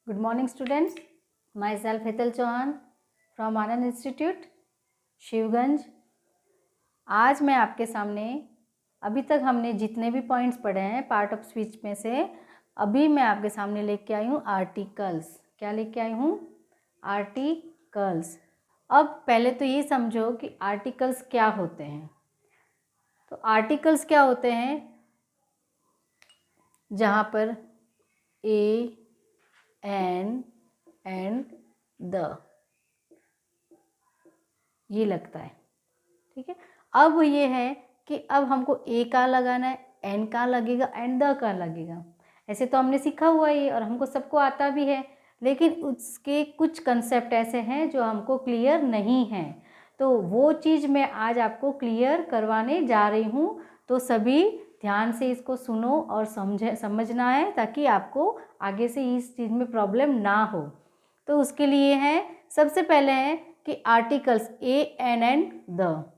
Good morning students. Myself Hetal Chauhan from Anand Institute, Shivganj. आज मैं आपके सामने अभी तक हमने जितने भी पॉइंट्स पढ़े हैं पार्ट ऑफ स्पीच में से अभी मैं आपके सामने लेके आई हूँ आर्टिकल्स। क्या लेके आई हूँ? आर्टिकल्स। अब पहले तो ये समझो कि आर्टिकल्स क्या होते हैं। तो आर्टिकल्स क्या होते हैं? जहाँ पर ए, एन एंड द ये लगता है, ठीक है। अब ये है कि अब हमको ए का लगाना है, एन का लगेगा एंड द का लगेगा। ऐसे तो हमने सीखा हुआ है और हमको सबको आता भी है, लेकिन उसके कुछ कंसेप्ट ऐसे हैं जो हमको क्लियर नहीं हैं। तो वो चीज़ मैं आज आपको क्लियर करवाने जा रही हूँ। तो सभी ध्यान से इसको सुनो और समझना है ताकि आपको आगे से इस चीज़ में प्रॉब्लम ना हो। तो उसके लिए है, सबसे पहले है कि articles A, an and the.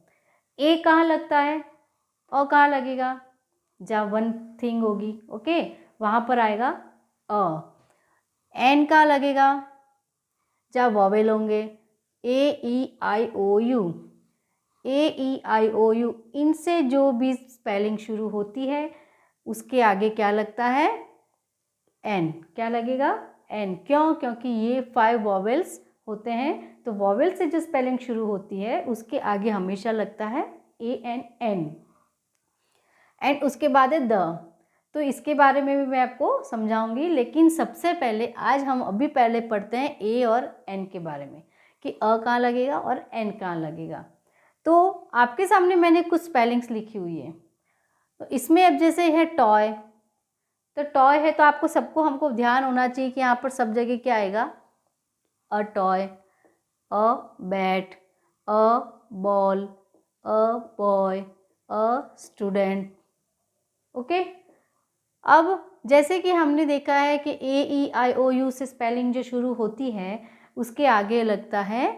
A कहाँ लगता है और कहाँ लगेगा? जहाँ वन थिंग होगी, ओके, वहाँ पर आएगा अ। एन कहाँ लगेगा? जहाँ वॉवेल होंगे, ए, ई, आई, ओ, you. A, E, I, O, you इनसे जो भी स्पेलिंग शुरू होती है उसके आगे क्या लगता है? एन। क्या लगेगा? एन। क्यों? क्योंकि ये 5 वॉवेल्स होते हैं, तो वॉवेल से जो स्पेलिंग शुरू होती है उसके आगे हमेशा लगता है ए एन एन। एंड उसके बाद है द। तो इसके बारे में भी मैं आपको समझाऊंगी, लेकिन सबसे पहले आज हम अभी पहले पढ़ते हैं ए और एन के बारे में कि अ कहाँ लगेगा और एन कहाँ लगेगा। तो आपके सामने मैंने कुछ स्पेलिंग्स लिखी हुई है। तो इसमें अब जैसे है टॉय, तो टॉय है तो आपको सबको हमको ध्यान होना चाहिए कि यहाँ पर सब जगह क्या आएगा? A toy, a bat, a ball, a boy, a student, okay. अब जैसे कि हमने देखा है कि ए, ई, आई, ओ, यू से स्पेलिंग जो शुरू होती है उसके आगे लगता है,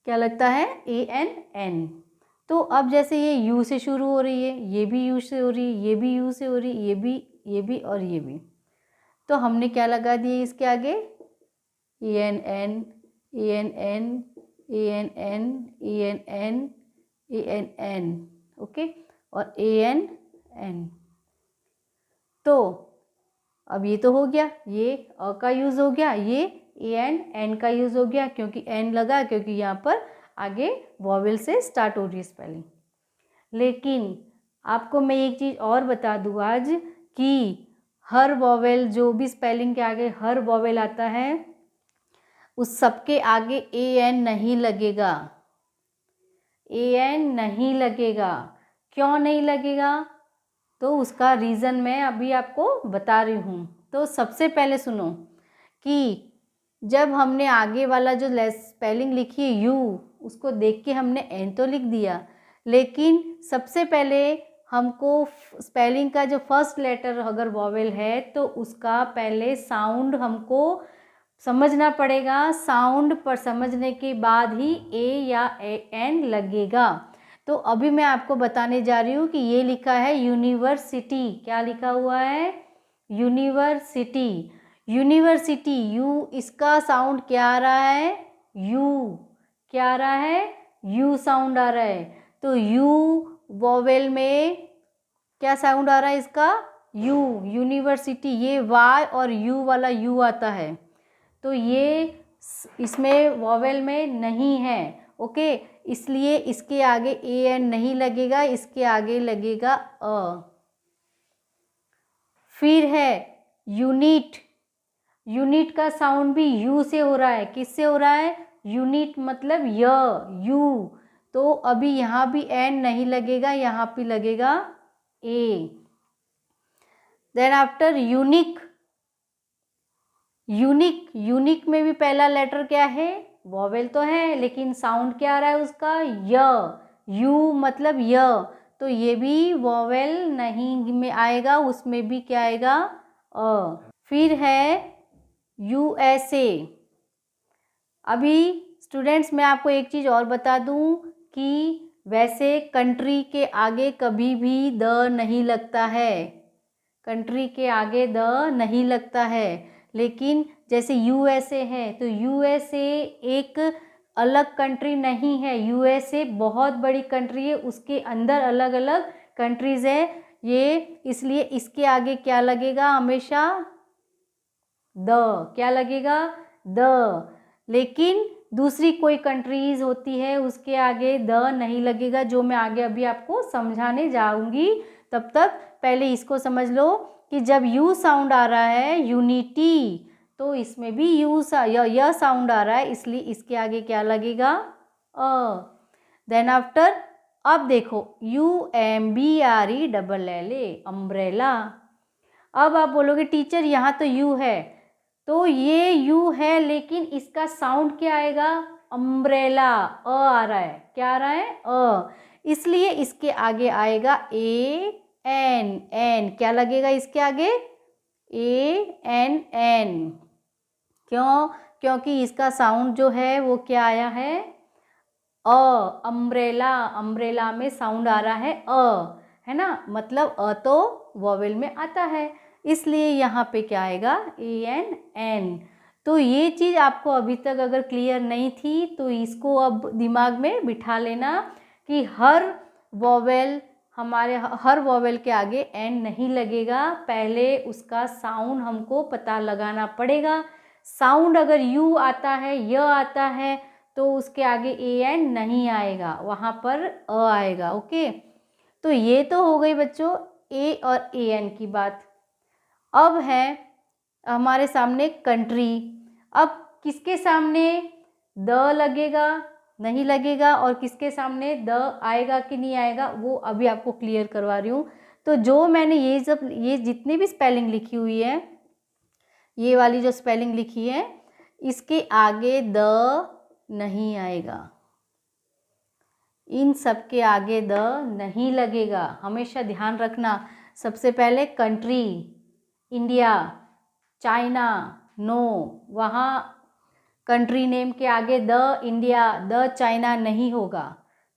क्या लगता है? A N N. तो अब जैसे ये यू से शुरू हो रही है, ये भी यू से हो रही है, ये भी यू से हो रही है, ये भी और ये भी। तो हमने क्या लगा दिए इसके आगे? A N N, A N N, A N N, A N N, A N N, okay, और ए एन एन। तो अब ये तो हो गया, ये अ का यूज़ हो गया, ये ए एंड एन का यूज़ हो गया क्योंकि एन लगा, क्योंकि यहाँ पर आगे वॉवेल से स्टार्ट हो रही है स्पेलिंग। लेकिन आपको मैं एक चीज़ और बता दूँ आज कि हर वॉवेल, जो भी स्पेलिंग के आगे हर वॉवेल आता है उस सबके आगे ए एन नहीं लगेगा। ए एन नहीं लगेगा। क्यों नहीं लगेगा? तो उसका रीज़न मैं अभी आपको बता रही हूँ। तो सबसे पहले सुनो कि जब हमने आगे वाला जो स्पेलिंग लिखी है यू, उसको देख के हमने एन तो लिख दिया, लेकिन सबसे पहले हमको स्पेलिंग का जो फर्स्ट लेटर अगर वॉवेल है तो उसका पहले साउंड हमको समझना पड़ेगा। साउंड पर समझने के बाद ही ए या एन लगेगा। तो अभी मैं आपको बताने जा रही हूँ कि ये लिखा है यूनिवर्सिटी। क्या लिखा हुआ है? यूनिवर्सिटी। यूनिवर्सिटी, यू, इसका साउंड क्या आ रहा है? यू। क्या आ रहा है? यू साउंड आ रहा है। तो यू वोवेल में क्या साउंड आ रहा है इसका? यू। यूनिवर्सिटी, ये वाई और यू वाला यू आता है, तो ये इसमें वॉवेल में नहीं है, ओके। इसलिए इसके आगे ए एन नहीं लगेगा, इसके आगे लगेगा अ। फिर है यूनिट। यूनिट का साउंड भी यू से हो रहा है। किससे हो रहा है? यूनिट मतलब यू। तो अभी यहाँ भी एन नहीं लगेगा, यहाँ पे लगेगा A. Then after unique. Unique, unique में भी पहला लेटर क्या है? वॉवेल तो है, लेकिन साउंड क्या आ रहा है उसका? यू मतलब य। तो ये भी वॉवेल नहीं में आएगा, उसमें भी क्या आएगा? अ। फिर है यूएसए। अभी स्टूडेंट्स मैं आपको एक चीज़ और बता दूं कि वैसे कंट्री के आगे कभी भी द नहीं लगता है। कंट्री के आगे द नहीं लगता है, लेकिन जैसे यूएसए है तो यूएसए एक अलग कंट्री नहीं है, यूएसए बहुत बड़ी कंट्री है, उसके अंदर अलग अलग कंट्रीज़ है ये, इसलिए इसके आगे क्या लगेगा हमेशा, द, क्या लगेगा, द। लेकिन दूसरी कोई कंट्रीज़ होती है उसके आगे द नहीं लगेगा, जो मैं आगे अभी आपको समझाने जाऊंगी। तब तक पहले इसको समझ लो कि जब यू साउंड आ रहा है यूनिटी, तो इसमें भी यह साउंड आ रहा है, इसलिए इसके आगे क्या लगेगा, अ। देन आफ्टर, अब देखो UMBRELLA, अम्ब्रेला। अब आप बोलोगे टीचर यहाँ तो यू है, तो ये यू है लेकिन इसका साउंड क्या आएगा, अम्ब्रेला, अ आ रहा है, क्या आ रहा है, अ, इसलिए इसके आगे आएगा AN, एन क्या लगेगा इसके आगे, ANN। क्यों, क्योंकि इसका साउंड जो है वो क्या आया है, अ, अम्ब्रेला, अम्ब्रेला में साउंड आ रहा है अ, है ना, मतलब अ तो वॉवेल में आता है, इसलिए यहाँ पे क्या आएगा, ANN। तो ये चीज़ आपको अभी तक अगर क्लियर नहीं थी तो इसको अब दिमाग में बिठा लेना कि हर वॉवेल, हमारे हर वॉवेल के आगे एन नहीं लगेगा, पहले उसका साउंड हमको पता लगाना पड़ेगा। साउंड अगर यू आता है, य आता है, तो उसके आगे AN नहीं आएगा, वहाँ पर अ आएगा। ओके, तो ये तो हो गई बच्चों A और AN की बात। अब है हमारे सामने कंट्री, अब किसके सामने द लगेगा, नहीं लगेगा, और किसके सामने द आएगा कि नहीं आएगा, वो अभी आपको क्लियर करवा रही हूँ। तो जो मैंने ये जितनी भी स्पेलिंग लिखी हुई है, ये वाली जो स्पेलिंग लिखी है, इसके आगे द नहीं आएगा, इन सब के आगे द नहीं लगेगा, हमेशा ध्यान रखना। सबसे पहले कंट्री, इंडिया, चाइना, नो, वहाँ कंट्री नेम के आगे द इंडिया, द चाइना नहीं होगा।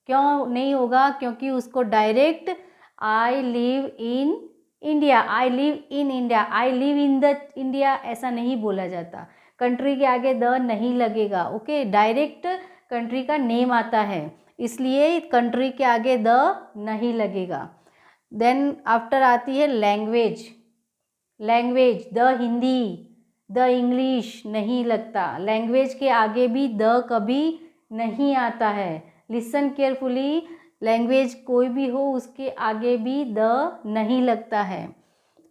क्यों नहीं होगा, क्योंकि उसको direct I live in India, I live in India, I live in the India ऐसा नहीं बोला जाता, कंट्री के आगे द नहीं लगेगा। ओके, डायरेक्ट कंट्री का नेम आता है, इसलिए कंट्री के आगे द नहीं लगेगा। देन आफ्टर आती है language, language the Hindi, the English नहीं लगता, लैंग्वेज के आगे भी द कभी नहीं आता है। लिसन केयरफुली, लैंग्वेज कोई भी हो उसके आगे भी द नहीं लगता है।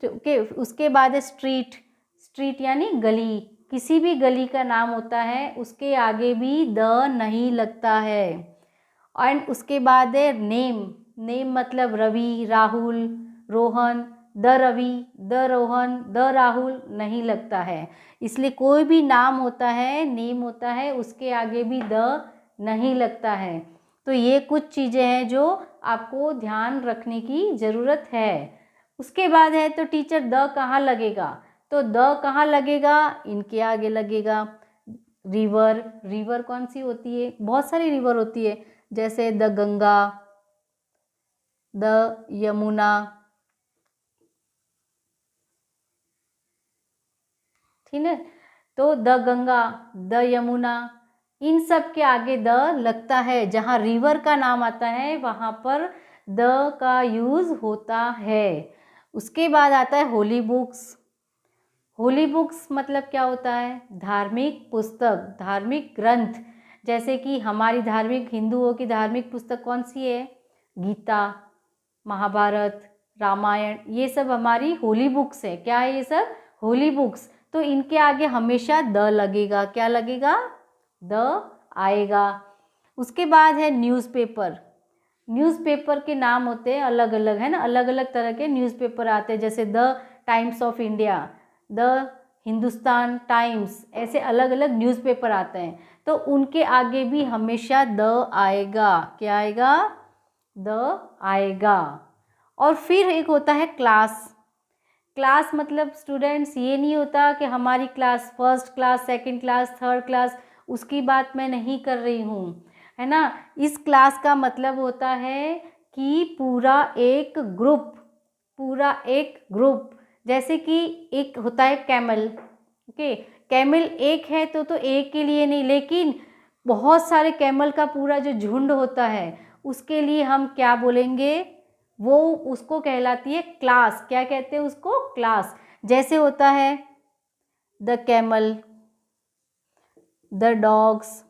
ओके, उसके बाद है स्ट्रीट, स्ट्रीट यानी गली, किसी भी गली का नाम होता है उसके आगे भी द नहीं लगता है। एंड उसके बाद है नेम, नेम मतलब Ravi, Rahul, Rohan, the Ravi, the Rohan, the Rahul नहीं लगता है, इसलिए कोई भी नाम होता है, नेम होता है, उसके आगे भी द नहीं लगता है। तो ये कुछ चीज़ें हैं जो आपको ध्यान रखने की ज़रूरत है। उसके बाद है तो टीचर द कहाँ लगेगा, तो द कहाँ लगेगा, इनके आगे लगेगा। रिवर, रिवर कौन सी होती है, बहुत सारी रिवर होती है, जैसे द गंगा, द यमुना, ठीक है, तो द गंगा, द यमुना, इन सब के आगे द लगता है, जहाँ रिवर का नाम आता है वहाँ पर द का यूज़ होता है। उसके बाद आता है होली बुक्स, होली बुक्स मतलब क्या होता है, धार्मिक पुस्तक, धार्मिक ग्रंथ, जैसे कि हमारी धार्मिक, हिंदुओं की धार्मिक पुस्तक कौन सी है, गीता, महाभारत, रामायण, ये सब हमारी होली बुक्स है। क्या है ये सब, होली बुक्स, तो इनके आगे हमेशा द लगेगा, क्या लगेगा, द आएगा। उसके बाद है न्यूज़पेपर, न्यूज़पेपर के नाम होते हैं अलग अलग, है ना, अलग अलग तरह के न्यूज़पेपर आते हैं, जैसे the times of India, the Hindustan times, ऐसे अलग अलग न्यूज़पेपर आते हैं, तो उनके आगे भी हमेशा द आएगा, क्या आएगा, द आएगा। और फिर एक होता है क्लास, क्लास मतलब स्टूडेंट्स ये नहीं होता कि हमारी class first class, second class, third class, उसकी बात मैं नहीं कर रही हूँ, है ना। इस क्लास का मतलब होता है कि पूरा एक ग्रुप, पूरा एक ग्रुप, जैसे कि एक होता है कैमल, ओके, कैमल एक है तो एक के लिए नहीं, लेकिन बहुत सारे कैमल का पूरा जो झुंड होता है उसके लिए हम क्या बोलेंगे, वो उसको कहलाती है क्लास। क्या कहते हैं उसको? क्लास। जैसे होता है the camel, the dogs.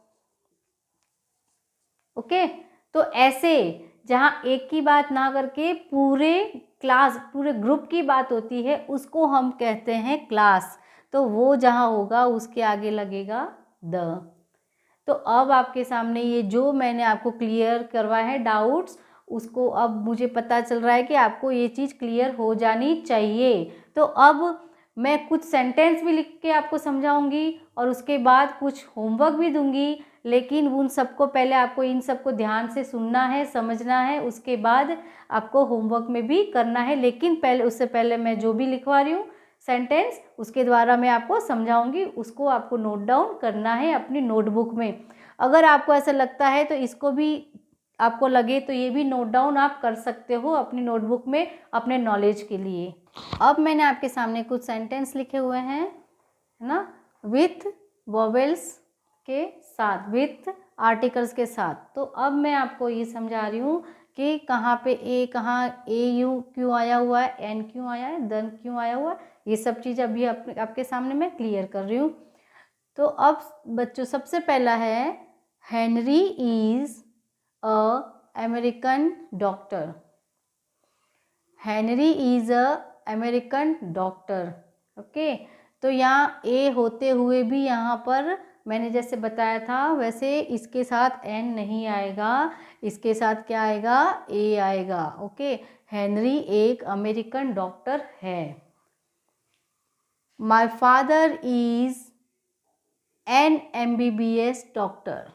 Okay, तो ऐसे जहाँ एक की बात ना करके पूरे क्लास, पूरे ग्रुप की बात होती है, उसको हम कहते हैं क्लास। तो वो जहाँ होगा उसके आगे लगेगा द। तो अब आपके सामने ये जो मैंने आपको क्लियर करवाया है डाउट्स, उसको अब मुझे पता चल रहा है कि आपको ये चीज़ क्लियर हो जानी चाहिए। तो अब मैं कुछ सेंटेंस भी लिख के आपको समझाऊंगी और उसके बाद कुछ होमवर्क भी दूंगी, लेकिन उन सबको पहले आपको इन सबको ध्यान से सुनना है, समझना है, उसके बाद आपको होमवर्क में भी करना है। लेकिन पहले, उससे पहले मैं जो भी लिखवा रही हूँ सेंटेंस, उसके द्वारा मैं आपको समझाऊंगी, उसको आपको नोट डाउन करना है अपनी नोटबुक में। अगर आपको ऐसा लगता है तो इसको भी आपको लगे तो ये भी नोट डाउन आप कर सकते हो अपनी नोटबुक में अपने नॉलेज के लिए। अब मैंने आपके सामने कुछ सेंटेंस लिखे हुए हैं, है ना, विथ वोवेल्स के साथ, विथ आर्टिकल्स के साथ। तो अब मैं आपको ये समझा रही हूँ कि कहाँ पे ए, कहाँ ए यू क्यों आया हुआ है, एन क्यों आया है, देन क्यों आया हुआ है, ये सब चीज़ अभी आपके सामने मैं क्लियर कर रही हूँ। तो अब बच्चों सबसे पहला है Henry is a American doctor. Henry is a American doctor. Okay, तो यहाँ ए होते हुए भी यहाँ पर मैंने जैसे बताया था वैसे इसके साथ एन नहीं आएगा, इसके साथ क्या आएगा, ए आएगा। ओके, हेनरी एक अमेरिकन डॉक्टर है। My father is an MBBS doctor.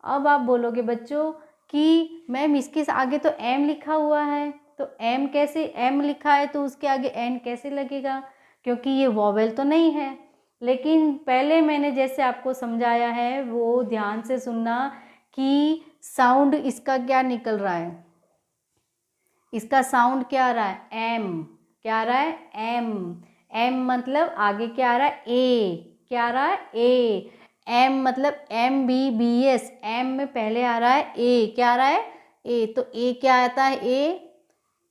अब आप बोलोगे बच्चों कि मैम इसके आगे तो एम लिखा हुआ है, तो एम कैसे, एम लिखा है तो उसके आगे एन कैसे लगेगा, क्योंकि ये वॉवेल तो नहीं है। लेकिन पहले मैंने जैसे आपको समझाया है वो ध्यान से सुनना कि साउंड इसका क्या निकल रहा है, इसका साउंड क्या आ रहा है, एम। क्या आ रहा है, एम। एम मतलब आगे क्या आ रहा है, ए। क्या आ रहा है, ए। एम मतलब MBBS, एम में पहले आ रहा है ए। क्या आ रहा है, ए। तो ए क्या आता है, ए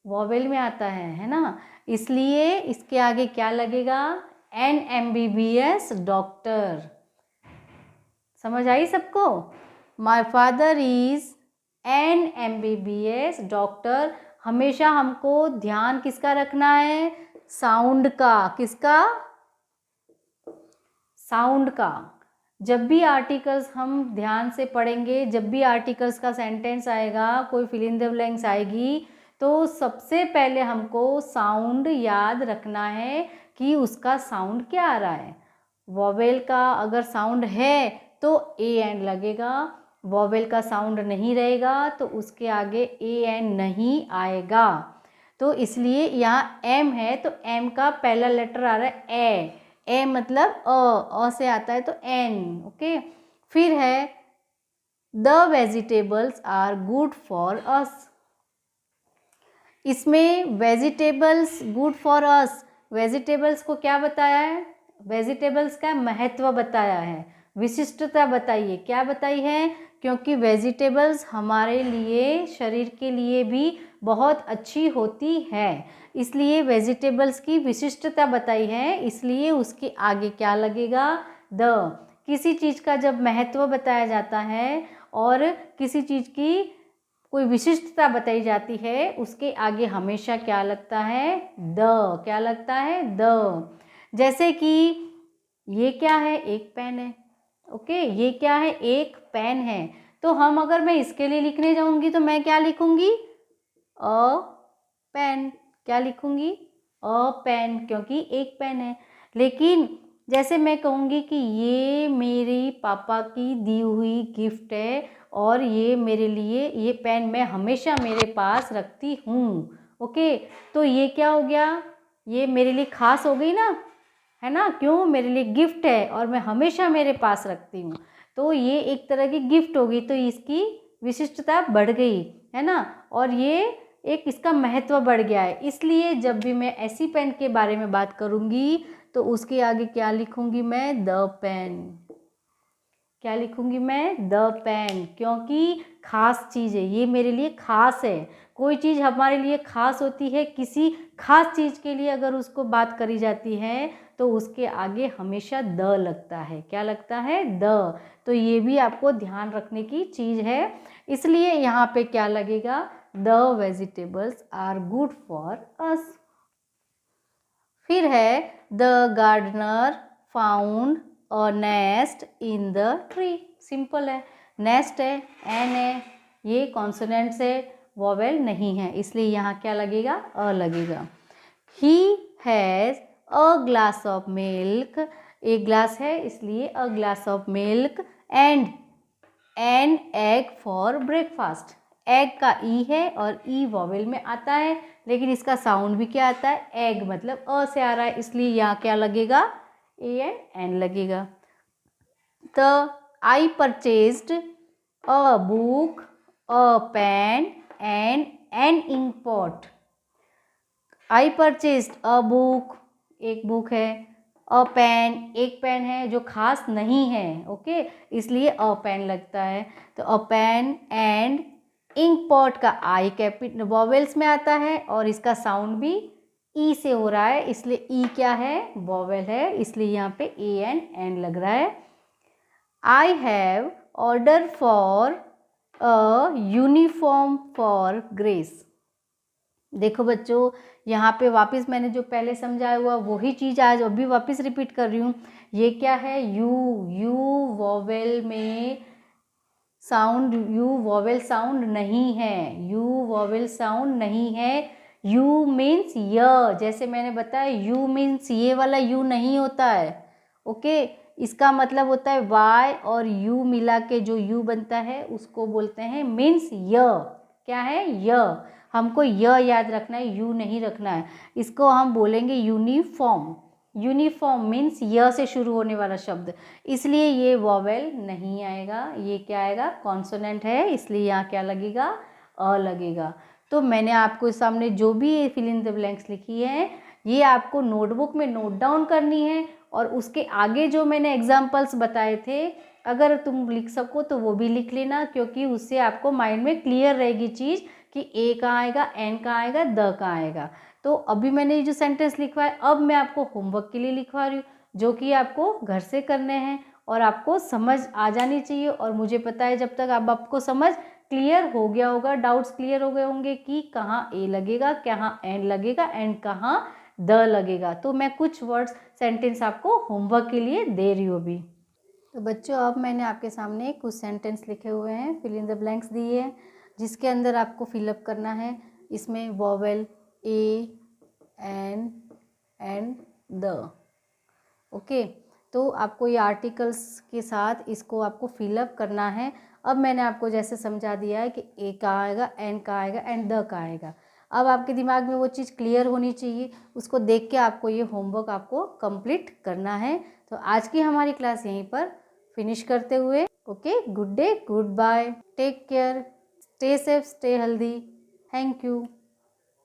वॉवेल में आता है ना, इसलिए इसके आगे क्या लगेगा, एन MBBS डॉक्टर। समझ आई सबको? My father is an MBBS doctor. हमेशा हमको ध्यान किसका रखना है, साउंड का। किसका, साउंड का। जब भी आर्टिकल्स हम ध्यान से पढ़ेंगे, जब भी आर्टिकल्स का सेंटेंस आएगा, कोई फिल इन द ब्लैंक्स आएगी, तो सबसे पहले हमको साउंड याद रखना है कि उसका साउंड क्या आ रहा है। वॉवेल का अगर साउंड है तो ए एन लगेगा, वॉवेल का साउंड नहीं रहेगा तो उसके आगे ए एन नहीं आएगा। तो इसलिए यहाँ एम है तो एम का पहला लेटर आ रहा है ए। ए मतलब अ से आता है तो एन। ओके, फिर है the vegetables are good for us. इसमें vegetables good for us, vegetables को क्या बताया है, वेजिटेबल्स का महत्व बताया है, विशिष्टता बताइए, क्या बताई है, क्योंकि वेजिटेबल्स हमारे लिए, शरीर के लिए भी बहुत अच्छी होती है, इसलिए वेजिटेबल्स की विशिष्टता बताई है, इसलिए उसके आगे क्या लगेगा, द। किसी चीज़ का जब महत्व बताया जाता है और किसी चीज़ की कोई विशिष्टता बताई जाती है, उसके आगे हमेशा क्या लगता है, द। क्या लगता है, द। जैसे कि ये क्या है, एक पेन है। ओके, ये क्या है, एक पेन है। तो हम अगर मैं इसके लिए लिखने जाऊंगी तो मैं क्या लिखूंगी, अ पेन। क्या लिखूंगी, अ पेन, क्योंकि एक पेन है। लेकिन जैसे मैं कहूँगी कि ये मेरी पापा की दी हुई गिफ्ट है और ये मेरे लिए, ये पेन मैं हमेशा मेरे पास रखती हूँ। ओके, तो ये क्या हो गया, ये मेरे लिए खास हो गई ना, है ना, क्यों, मेरे लिए गिफ्ट है और मैं हमेशा मेरे पास रखती हूँ, तो ये एक तरह की गिफ्ट होगी, तो इसकी विशिष्टता बढ़ गई, है ना, और ये एक इसका महत्व बढ़ गया है। इसलिए जब भी मैं ऐसी पेन के बारे में बात करूँगी तो उसके आगे क्या लिखूंगी मैं, द पेन। क्या लिखूंगी मैं, द पेन, क्योंकि खास चीज़ है, ये मेरे लिए खास है। कोई चीज़ हमारे लिए खास होती है, किसी खास चीज़ के लिए अगर उसको बात करी जाती है तो उसके आगे हमेशा द लगता है। क्या लगता है, द। तो ये भी आपको ध्यान रखने की चीज़ है, इसलिए यहाँ पे क्या लगेगा, the vegetables are good for us. फिर है the gardener found a nest in the tree. Simple है, नेस्ट है, एन है, ये कॉन्सोनेंट्स है, वोवेल नहीं है, इसलिए यहाँ क्या लगेगा, अ लगेगा। He has a glass of milk, एक ग्लास है इसलिए a glass of milk, and an egg for breakfast. Egg का ई है और ई वॉवेल में आता है, लेकिन इसका साउंड भी क्या आता है, एग, मतलब अ से आ रहा है, इसलिए यहाँ क्या लगेगा, ए एंड एन लगेगा। The I purchased a book, a pen and an ink pot. I purchased a book, एक बुक है, अ पेन, एक पेन है जो खास नहीं है, ओके, इसलिए अ पेन लगता है। तो अ पेन एंड इंक पॉट का आई कैपिटल वॉवेल्स में आता है और इसका साउंड भी ई से हो रहा है, इसलिए ई क्या है, वॉवेल है, इसलिए यहाँ पे ए एंड एन लग रहा है। I have order for a uniform for grace. देखो बच्चों, यहाँ पे वापस मैंने जो पहले समझाया हुआ वही चीज़ आज अभी वापस रिपीट कर रही हूँ। ये क्या है, यू, यू वॉवेल में साउंड, यू वॉवेल साउंड नहीं है, यू वॉवेल साउंड नहीं है। यू मीन्स य, जैसे मैंने बताया यू मीन्स ये वाला यू नहीं होता है, ओके, इसका मतलब होता है वाई और यू मिला के जो यू बनता है उसको बोलते हैं मीन्स य। क्या है, य। हमको य याद रखना है, यू नहीं रखना है। इसको हम बोलेंगे यूनिफॉर्म। यूनिफॉर्म मीन्स य से शुरू होने वाला शब्द, इसलिए ये वॉवेल नहीं आएगा, ये क्या आएगा, कॉन्सोनेंट है, इसलिए यहाँ क्या लगेगा, अ लगेगा। तो मैंने आपको सामने जो भी फिल इन द ब्लैंक्स लिखी है ये आपको नोटबुक में नोट डाउन करनी है, और उसके आगे जो मैंने एग्जाम्पल्स बताए थे अगर तुम लिख सको तो वो भी लिख लेना, क्योंकि उससे आपको माइंड में क्लियर रहेगी चीज़ कि ए कहाँ आएगा, एन कहाँ आएगा, द कहाँ आएगा। तो अभी मैंने ये जो सेंटेंस लिखवा है अब मैं आपको होमवर्क के लिए लिखवा रही हूँ, जो कि आपको घर से करने हैं और आपको समझ आ जानी चाहिए। और मुझे पता है जब तक आपको समझ क्लियर हो गया होगा, डाउट्स क्लियर हो गए होंगे कि कहाँ ए लगेगा, कहाँ एन लगेगा एंड कहाँ द लगेगा। तो मैं कुछ वर्ड्स सेंटेंस आपको होमवर्क के लिए दे रही हूँ अभी। तो बच्चों अब मैंने आपके सामने कुछ सेंटेंस लिखे हुए हैं, फिल इन द ब्लैंक्स दिए हैं, जिसके अंदर आपको फिलअप करना है। इसमें vowel a, an and the, okay. तो आपको ये आर्टिकल्स के साथ इसको आपको फिलअप करना है। अब मैंने आपको जैसे समझा दिया है कि ए का आएगा, एन का आएगा एंड द का आएगा। अब आपके दिमाग में वो चीज़ क्लियर होनी चाहिए, उसको देख के आपको ये होमवर्क आपको कंप्लीट करना है। तो आज की हमारी क्लास यहीं पर फिनिश करते हुए, okay, good day, goodbye, take care, stay safe, stay healthy, thank you.